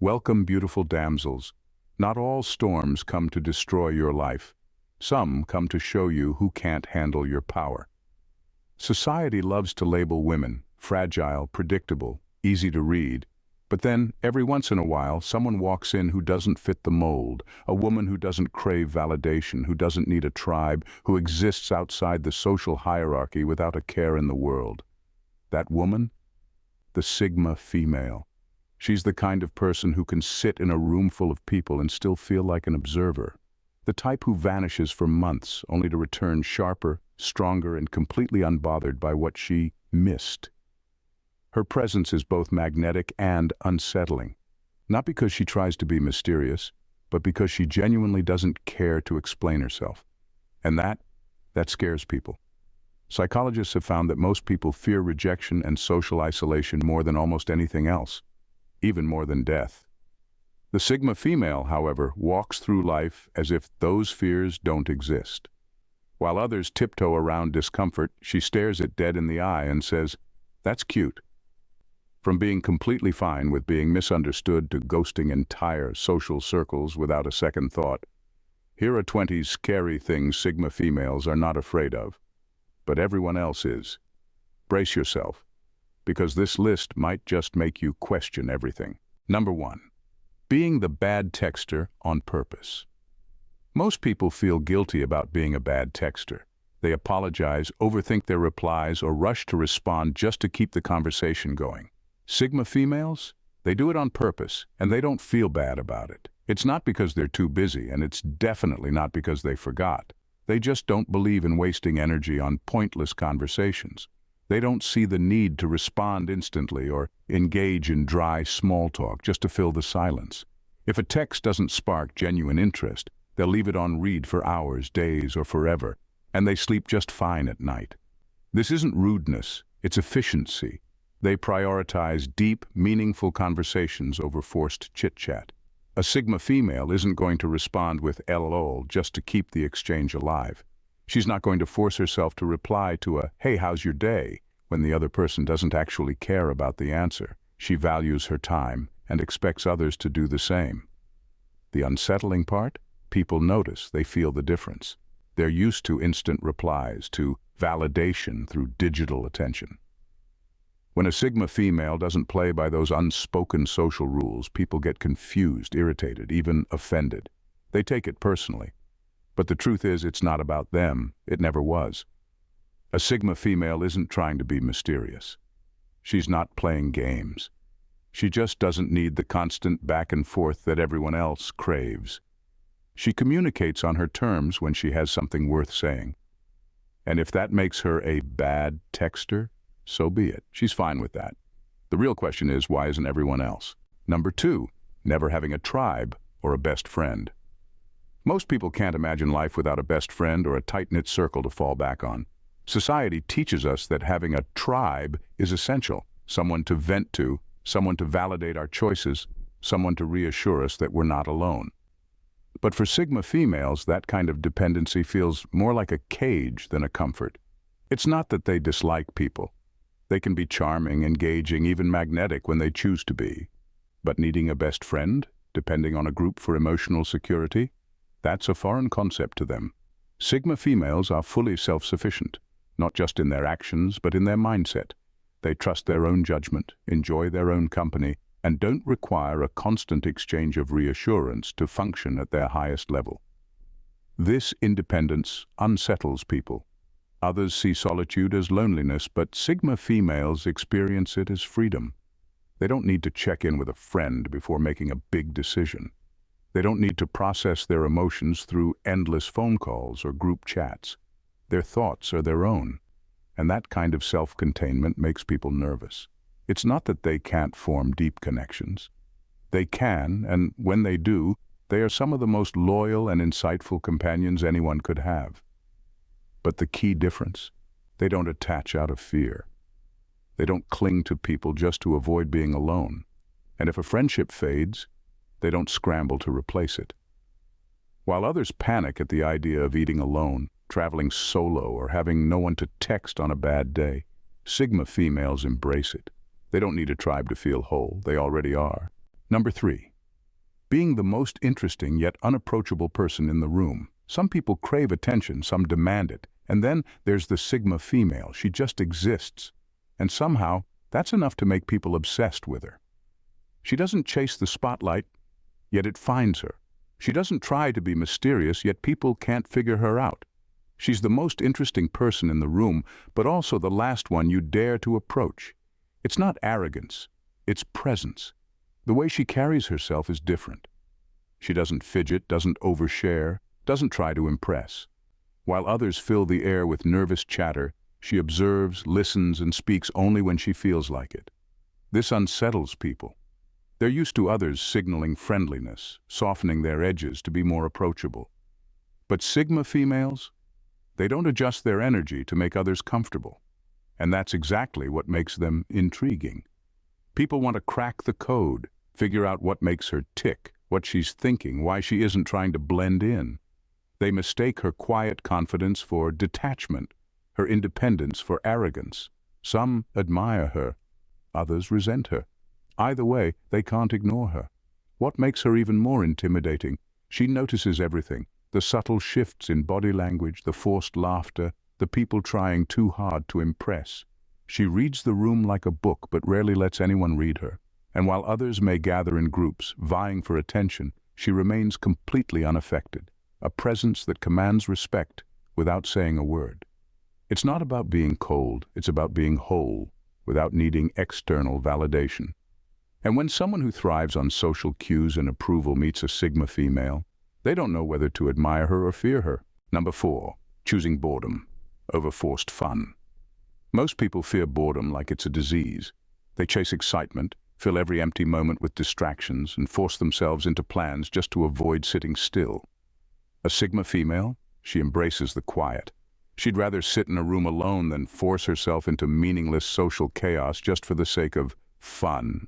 Welcome, beautiful damsels. Not all storms come to destroy your life. Some come to show you who can't handle your power. Society loves to label women fragile, predictable, easy to read. But then, every once in a while, someone walks in who doesn't fit the mold, a woman who doesn't crave validation, who doesn't need a tribe, who exists outside the social hierarchy without a care in the world. That woman? The Sigma female. She's the kind of person who can sit in a room full of people and still feel like an observer. The type who vanishes for months only to return sharper, stronger, and completely unbothered by what she missed. Her presence is both magnetic and unsettling. Not because she tries to be mysterious, but because she genuinely doesn't care to explain herself. And that scares people. Psychologists have found that most people fear rejection and social isolation more than almost anything else, even more than death. The Sigma female, however, walks through life as if those fears don't exist. While others tiptoe around discomfort, she stares it dead in the eye and says, "That's cute." From being completely fine with being misunderstood to ghosting entire social circles without a second thought, here are 20 scary things Sigma females are not afraid of, but everyone else is. Brace yourself, because this list might just make you question everything. Number 1. Being the bad texter on purpose. Most people feel guilty about being a bad texter. They apologize, overthink their replies, or rush to respond just to keep the conversation going. Sigma females? They do it on purpose, and they don't feel bad about it. It's not because they're too busy, and it's definitely not because they forgot. They just don't believe in wasting energy on pointless conversations. They don't see the need to respond instantly or engage in dry small talk just to fill the silence. If a text doesn't spark genuine interest, they'll leave it on read for hours, days, or forever, and they sleep just fine at night. This isn't rudeness, it's efficiency. They prioritize deep, meaningful conversations over forced chit-chat. A Sigma female isn't going to respond with LOL just to keep the exchange alive. She's not going to force herself to reply to a "Hey, how's your day?" when the other person doesn't actually care about the answer. She values her time and expects others to do the same. The unsettling part? People notice, they feel the difference. They're used to instant replies, to validation through digital attention. When a Sigma female doesn't play by those unspoken social rules, people get confused, irritated, even offended. They take it personally. But the truth is, it's not about them. It never was. A Sigma female isn't trying to be mysterious. She's not playing games. She just doesn't need the constant back and forth that everyone else craves. She communicates on her terms when she has something worth saying. And if that makes her a bad texter, so be it. She's fine with that. The real question is, why isn't everyone else? Number 2, never having a tribe or a best friend. Most people can't imagine life without a best friend or a tight-knit circle to fall back on. Society teaches us that having a tribe is essential. Someone to vent to, someone to validate our choices, someone to reassure us that we're not alone. But for Sigma females, that kind of dependency feels more like a cage than a comfort. It's not that they dislike people. They can be charming, engaging, even magnetic when they choose to be. But needing a best friend, depending on a group for emotional security, that's a foreign concept to them. Sigma females are fully self-sufficient, not just in their actions, but in their mindset. They trust their own judgment, enjoy their own company, and don't require a constant exchange of reassurance to function at their highest level. This independence unsettles people. Others see solitude as loneliness, but Sigma females experience it as freedom. They don't need to check in with a friend before making a big decision. They don't need to process their emotions through endless phone calls or group chats. Their thoughts are their own, and that kind of self-containment makes people nervous. It's not that they can't form deep connections. They can, and when they do, they are some of the most loyal and insightful companions anyone could have. But the key difference? They don't attach out of fear. They don't cling to people just to avoid being alone. And if a friendship fades, they don't scramble to replace it. While others panic at the idea of eating alone, traveling solo, or having no one to text on a bad day, Sigma females embrace it. They don't need a tribe to feel whole. They already are. Number 3, being the most interesting yet unapproachable person in the room. Some people crave attention, some demand it. And then there's the Sigma female. She just exists. And somehow, that's enough to make people obsessed with her. She doesn't chase the spotlight, yet it finds her. She doesn't try to be mysterious, yet people can't figure her out. She's the most interesting person in the room, but also the last one you dare to approach. It's not arrogance, it's presence. The way she carries herself is different. She doesn't fidget, doesn't overshare, doesn't try to impress. While others fill the air with nervous chatter, she observes, listens, and speaks only when she feels like it. This unsettles people. They're used to others signaling friendliness, softening their edges to be more approachable. But Sigma females? They don't adjust their energy to make others comfortable. And that's exactly what makes them intriguing. People want to crack the code, figure out what makes her tick, what she's thinking, why she isn't trying to blend in. They mistake her quiet confidence for detachment, her independence for arrogance. Some admire her, others resent her. Either way, they can't ignore her. What makes her even more intimidating? She notices everything. The subtle shifts in body language, the forced laughter, the people trying too hard to impress. She reads the room like a book, but rarely lets anyone read her. And while others may gather in groups, vying for attention, she remains completely unaffected, a presence that commands respect without saying a word. It's not about being cold, it's about being whole, without needing external validation. And when someone who thrives on social cues and approval meets a Sigma female, they don't know whether to admire her or fear her. Number 4, choosing boredom over forced fun. Most people fear boredom like it's a disease. They chase excitement, fill every empty moment with distractions, and force themselves into plans just to avoid sitting still. A Sigma female? She embraces the quiet. She'd rather sit in a room alone than force herself into meaningless social chaos just for the sake of fun.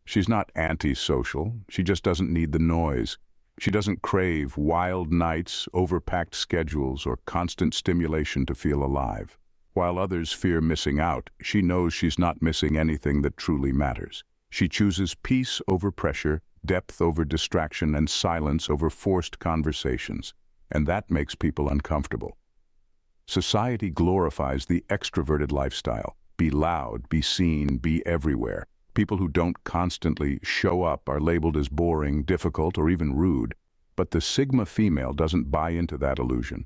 She's not anti-social, she just doesn't need the noise. She doesn't crave wild nights, overpacked schedules, or constant stimulation to feel alive. While others fear missing out, she knows she's not missing anything that truly matters. She chooses peace over pressure, depth over distraction, and silence over forced conversations. And that makes people uncomfortable. Society glorifies the extroverted lifestyle. Be loud, be seen, be everywhere. People who don't constantly show up are labeled as boring, difficult, or even rude. But the Sigma female doesn't buy into that illusion.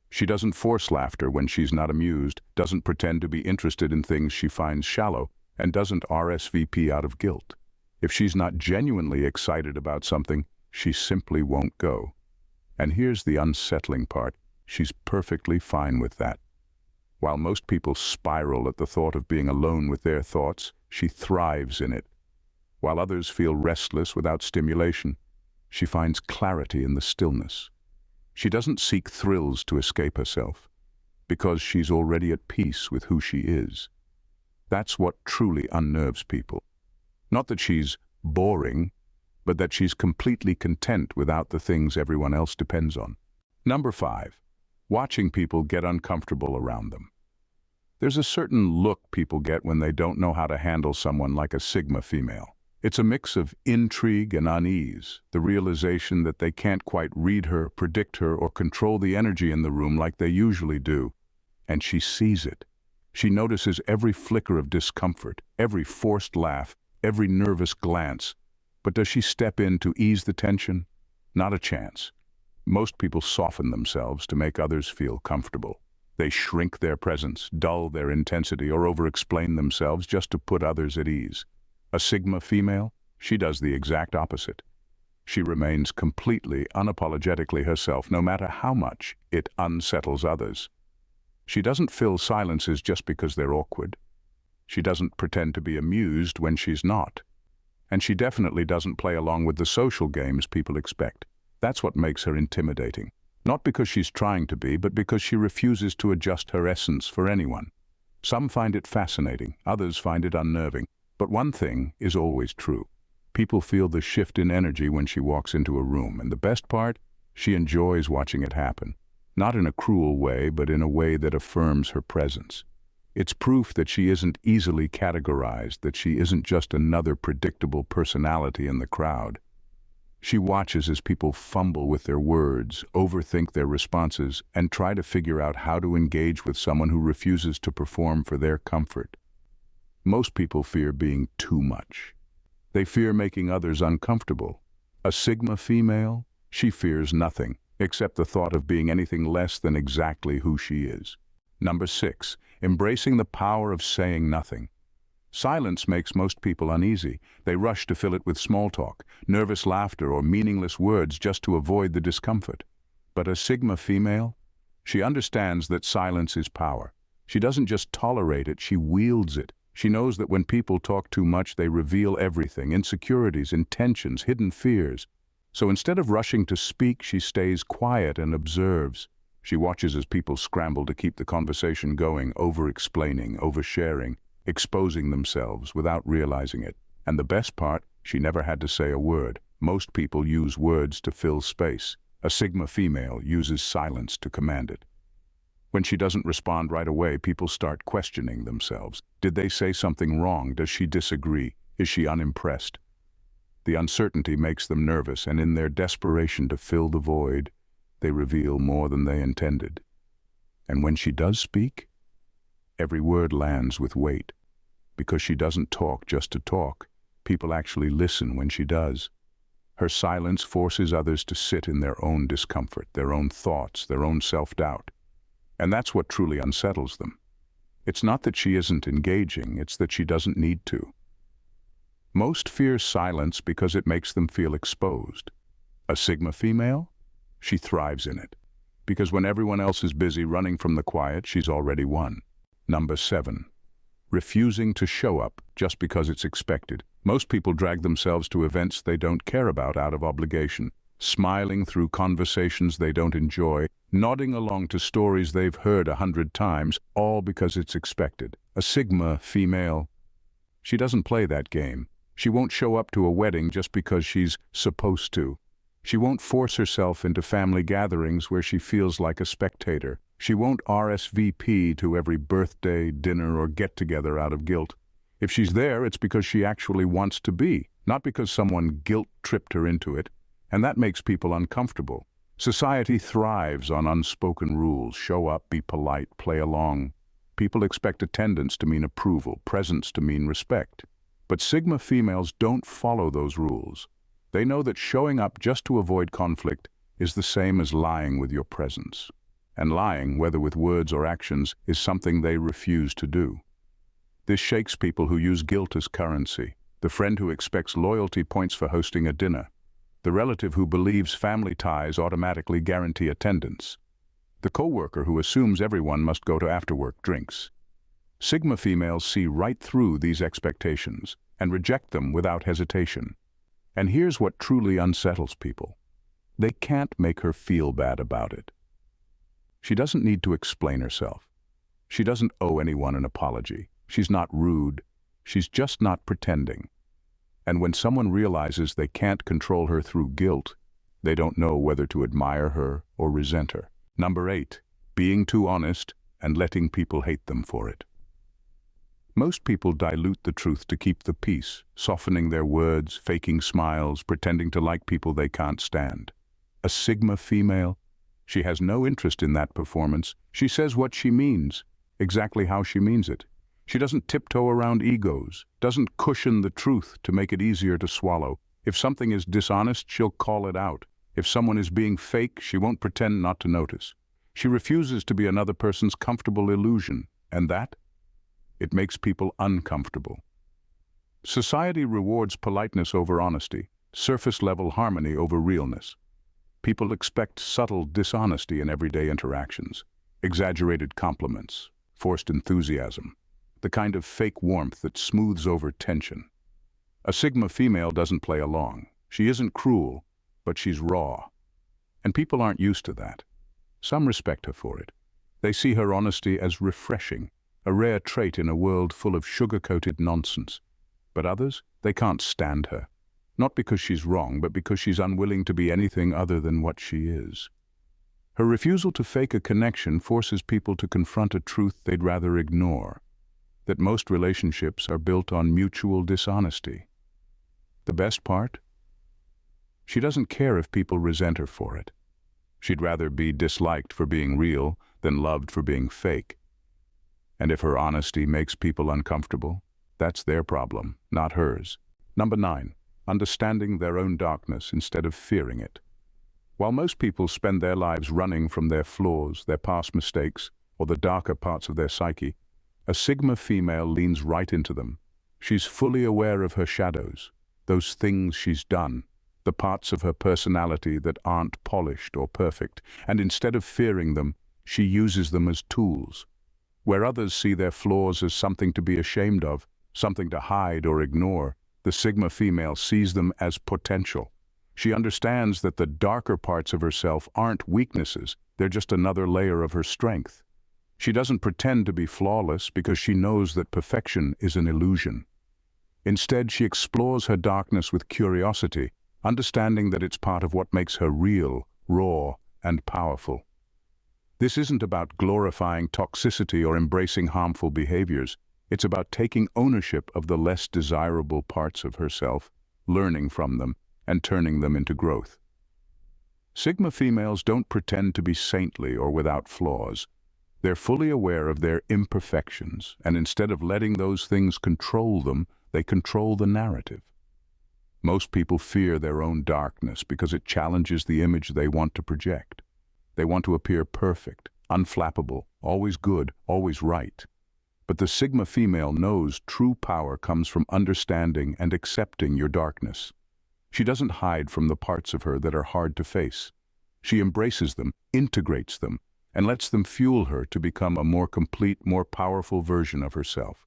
She doesn't force laughter when she's not amused, doesn't pretend to be interested in things she finds shallow, and doesn't RSVP out of guilt. If she's not genuinely excited about something, she simply won't go. And here's the unsettling part. She's perfectly fine with that. While most people spiral at the thought of being alone with their thoughts, she thrives in it. While others feel restless without stimulation, she finds clarity in the stillness. She doesn't seek thrills to escape herself, because she's already at peace with who she is. That's what truly unnerves people. Not that she's boring, but that she's completely content without the things everyone else depends on. Number 5, watching people get uncomfortable around them. There's a certain look people get when they don't know how to handle someone like a Sigma female. It's a mix of intrigue and unease, the realization that they can't quite read her, predict her, or control the energy in the room like they usually do. And she sees it. She notices every flicker of discomfort, every forced laugh, every nervous glance. But does she step in to ease the tension? Not a chance. Most people soften themselves to make others feel comfortable. They shrink their presence, dull their intensity, or over-explain themselves just to put others at ease. A Sigma female? She does the exact opposite. She remains completely, unapologetically herself, no matter how much it unsettles others. She doesn't fill silences just because they're awkward. She doesn't pretend to be amused when she's not. And she definitely doesn't play along with the social games people expect. That's what makes her intimidating. Not because she's trying to be, but because she refuses to adjust her essence for anyone. Some find it fascinating, others find it unnerving. But one thing is always true. People feel the shift in energy when she walks into a room, and the best part? She enjoys watching it happen. Not in a cruel way, but in a way that affirms her presence. It's proof that she isn't easily categorized, that she isn't just another predictable personality in the crowd. She watches as people fumble with their words, overthink their responses, and try to figure out how to engage with someone who refuses to perform for their comfort. Most people fear being too much. They fear making others uncomfortable. A Sigma female, she fears nothing, except the thought of being anything less than exactly who she is. Number 6, embracing the power of saying nothing. Silence makes most people uneasy. They rush to fill it with small talk, nervous laughter, or meaningless words just to avoid the discomfort. But a Sigma female? She understands that silence is power. She doesn't just tolerate it, she wields it. She knows that when people talk too much, they reveal everything: insecurities, intentions, hidden fears. So instead of rushing to speak, she stays quiet and observes. She watches as people scramble to keep the conversation going, over-explaining, oversharing, exposing themselves without realizing it. And the best part, she never had to say a word. Most people use words to fill space. A Sigma female uses silence to command it. When she doesn't respond right away, people start questioning themselves. Did they say something wrong? Does she disagree? Is she unimpressed? The uncertainty makes them nervous, and in their desperation to fill the void, they reveal more than they intended. And when she does speak, every word lands with weight. Because she doesn't talk just to talk, people actually listen when she does. Her silence forces others to sit in their own discomfort, their own thoughts, their own self-doubt. And that's what truly unsettles them. It's not that she isn't engaging, it's that she doesn't need to. Most fear silence because it makes them feel exposed. A Sigma female? She thrives in it. Because when everyone else is busy running from the quiet, she's already won. Number 7. Refusing to show up just because it's expected. Most people drag themselves to events they don't care about out of obligation, smiling through conversations they don't enjoy, nodding along to stories they've heard 100 times, all because it's expected. A Sigma female, she doesn't play that game. She won't show up to a wedding just because she's supposed to. She won't force herself into family gatherings where she feels like a spectator. She won't RSVP to every birthday, dinner, or get-together out of guilt. If she's there, it's because she actually wants to be, not because someone guilt-tripped her into it, and that makes people uncomfortable. Society thrives on unspoken rules: show up, be polite, play along. People expect attendance to mean approval, presence to mean respect. But Sigma females don't follow those rules. They know that showing up just to avoid conflict is the same as lying with your presence. And lying, whether with words or actions, is something they refuse to do. This shakes people who use guilt as currency. The friend who expects loyalty points for hosting a dinner. The relative who believes family ties automatically guarantee attendance. The coworker who assumes everyone must go to after-work drinks. Sigma females see right through these expectations and reject them without hesitation. And here's what truly unsettles people. They can't make her feel bad about it. She doesn't need to explain herself. She doesn't owe anyone an apology. She's not rude. She's just not pretending. And when someone realizes they can't control her through guilt, they don't know whether to admire her or resent her. Number 8, being too honest and letting people hate them for it. Most people dilute the truth to keep the peace, softening their words, faking smiles, pretending to like people they can't stand. A Sigma female? She has no interest in that performance. She says what she means, exactly how she means it. She doesn't tiptoe around egos, doesn't cushion the truth to make it easier to swallow. If something is dishonest, she'll call it out. If someone is being fake, she won't pretend not to notice. She refuses to be another person's comfortable illusion, and that? It makes people uncomfortable. Society rewards politeness over honesty, surface-level harmony over realness. People expect subtle dishonesty in everyday interactions, exaggerated compliments, forced enthusiasm, the kind of fake warmth that smooths over tension. A Sigma female doesn't play along. She isn't cruel, but she's raw. And people aren't used to that. Some respect her for it. They see her honesty as refreshing, a rare trait in a world full of sugar-coated nonsense. But others, they can't stand her. Not because she's wrong, but because she's unwilling to be anything other than what she is. Her refusal to fake a connection forces people to confront a truth they'd rather ignore, that most relationships are built on mutual dishonesty. The best part? She doesn't care if people resent her for it. She'd rather be disliked for being real than loved for being fake. And if her honesty makes people uncomfortable, that's their problem, not hers. Number 9. Understanding their own darkness instead of fearing it. While most people spend their lives running from their flaws, their past mistakes, or the darker parts of their psyche, a Sigma female leans right into them. She's fully aware of her shadows, those things she's done, the parts of her personality that aren't polished or perfect, and instead of fearing them, she uses them as tools. Where others see their flaws as something to be ashamed of, something to hide or ignore, the Sigma female sees them as potential. She understands that the darker parts of herself aren't weaknesses, they're just another layer of her strength. She doesn't pretend to be flawless because she knows that perfection is an illusion. Instead, she explores her darkness with curiosity, understanding that it's part of what makes her real, raw, and powerful. This isn't about glorifying toxicity or embracing harmful behaviors. It's about taking ownership of the less desirable parts of herself, learning from them, and turning them into growth. Sigma females don't pretend to be saintly or without flaws. They're fully aware of their imperfections, and instead of letting those things control them, they control the narrative. Most people fear their own darkness because it challenges the image they want to project. They want to appear perfect, unflappable, always good, always right. But the Sigma female knows true power comes from understanding and accepting your darkness. She doesn't hide from the parts of her that are hard to face. She embraces them, integrates them, and lets them fuel her to become a more complete, more powerful version of herself.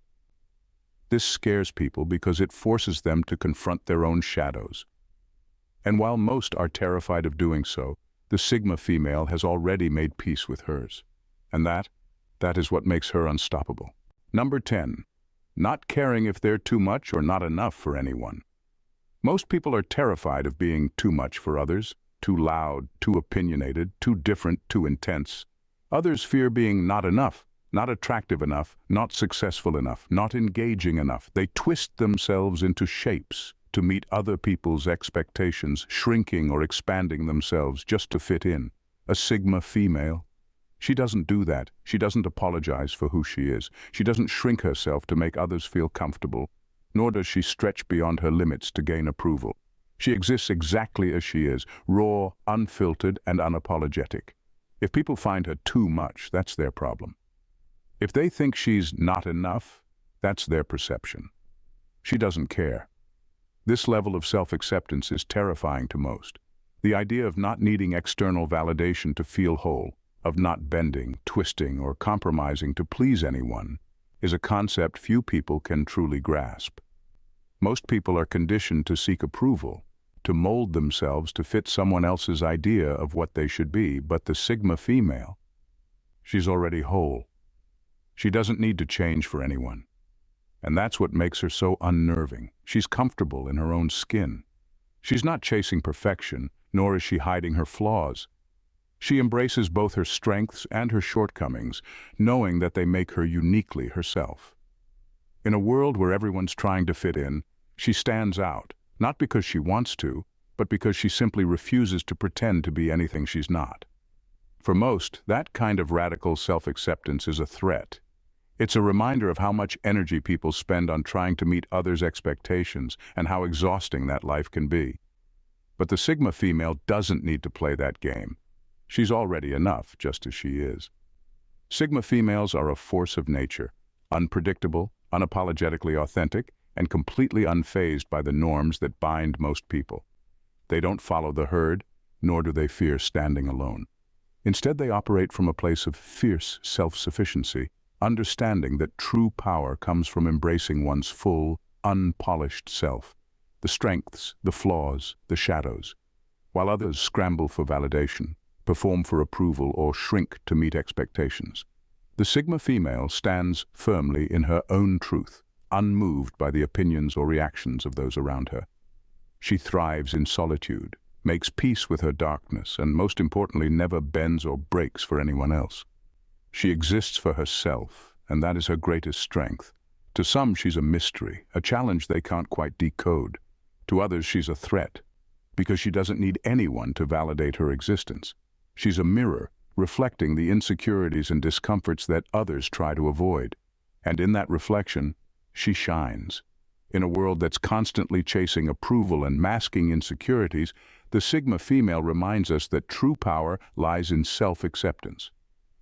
This scares people because it forces them to confront their own shadows. And while most are terrified of doing so, the Sigma female has already made peace with hers. And that is what makes her unstoppable. Number 10. Not caring if they're too much or not enough for anyone. Most people are terrified of being too much for others, too loud, too opinionated, too different, too intense. Others fear being not enough, not attractive enough, not successful enough, not engaging enough. They twist themselves into shapes to meet other people's expectations, shrinking or expanding themselves just to fit in. A Sigma female. She doesn't do that. She doesn't apologize for who she is. She doesn't shrink herself to make others feel comfortable, nor does she stretch beyond her limits to gain approval. She exists exactly as she is, raw, unfiltered, and unapologetic. If people find her too much, that's their problem. If they think she's not enough, that's their perception. She doesn't care. This level of self-acceptance is terrifying to most. The idea of not needing external validation to feel whole, of not bending, twisting, or compromising to please anyone, is a concept few people can truly grasp. Most people are conditioned to seek approval, to mold themselves to fit someone else's idea of what they should be, but the Sigma female, she's already whole. She doesn't need to change for anyone. And that's what makes her so unnerving. She's comfortable in her own skin. She's not chasing perfection, nor is she hiding her flaws. She embraces both her strengths and her shortcomings, knowing that they make her uniquely herself. In a world where everyone's trying to fit in, she stands out, not because she wants to, but because she simply refuses to pretend to be anything she's not. For most, that kind of radical self-acceptance is a threat. It's a reminder of how much energy people spend on trying to meet others' expectations and how exhausting that life can be. But the Sigma female doesn't need to play that game. She's already enough, just as she is. Sigma females are a force of nature, unpredictable, unapologetically authentic, and completely unfazed by the norms that bind most people. They don't follow the herd, nor do they fear standing alone. Instead, they operate from a place of fierce self-sufficiency, understanding that true power comes from embracing one's full, unpolished self, the strengths, the flaws, the shadows. While others scramble for validation, perform for approval, or shrink to meet expectations, the Sigma female stands firmly in her own truth, unmoved by the opinions or reactions of those around her. She thrives in solitude, makes peace with her darkness, and most importantly, never bends or breaks for anyone else. She exists for herself, and that is her greatest strength. To some, she's a mystery, a challenge they can't quite decode. To others, she's a threat, because she doesn't need anyone to validate her existence. She's a mirror, reflecting the insecurities and discomforts that others try to avoid. And in that reflection, she shines. In a world that's constantly chasing approval and masking insecurities, the Sigma female reminds us that true power lies in self-acceptance.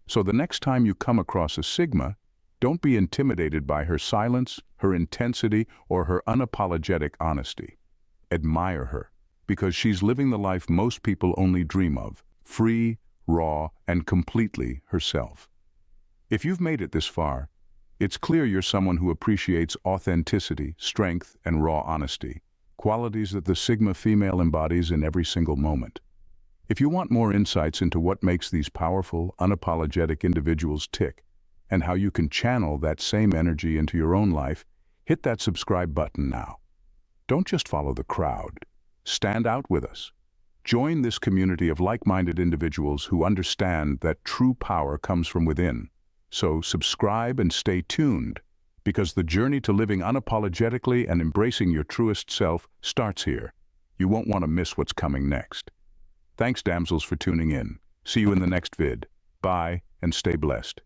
So the next time you come across a Sigma, don't be intimidated by her silence, her intensity, or her unapologetic honesty. Admire her, because she's living the life most people only dream of, free, raw, and completely herself. If you've made it this far, it's clear you're someone who appreciates authenticity, strength, and raw honesty, qualities that the Sigma female embodies in every single moment. If you want more insights into what makes these powerful, unapologetic individuals tick, and how you can channel that same energy into your own life, hit that subscribe button now. Don't just follow the crowd. Stand out with us. Join this community of like-minded individuals who understand that true power comes from within. So subscribe and stay tuned, because the journey to living unapologetically and embracing your truest self starts here. You won't want to miss what's coming next. Thanks, damsels, for tuning in. See you in the next vid. Bye, and stay blessed.